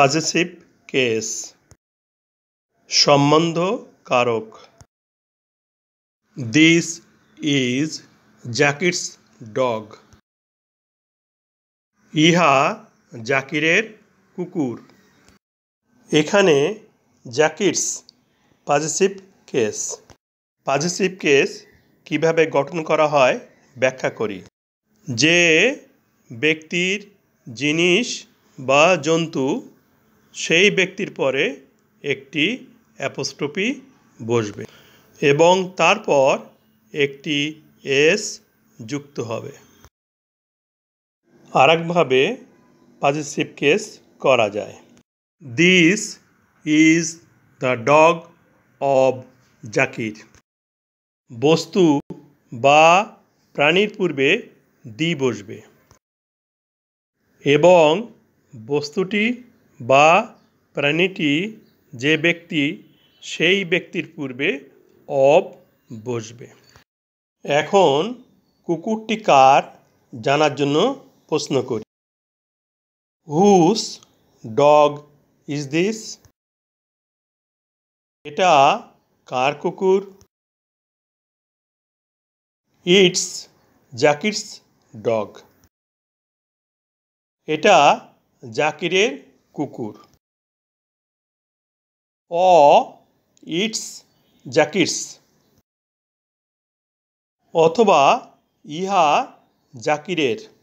Possessive case, সম্বন্ধ কারক। This is Zakir's dog. ইহা জাকিরের কুকুর। এখানে Zakir's possessive case. Possessive case কিভাবে গঠন করা হয় ব্যাখ্যা করি। যে ব্যক্তির, জিনিস বা জন্তু, সেই ব্যক্তির পরে একটি অ্যাপোস্ট্রফি বসবে এবং তারপর একটি এস যুক্ত হবে। আরেকভাবে পজেসিভ কেস করা যায়। This is the dog of Zakir. বস্তু বা প্রাণীর পূর্বে দি বসবে এবং বস্তুটি বা প্রাণীটি যে ব্যক্তি, সেই ব্যক্তির পূর্বে অব বসবে। এখন কুকুরটি কার জানার জন্য প্রশ্ন করি। হুস ডগ ইজ দিস? এটা কার কুকুর? It's Zakir's dog. এটা জাকিরের কুকুর। ইটস জাকিরস। অথবা ইহা জাকিরের।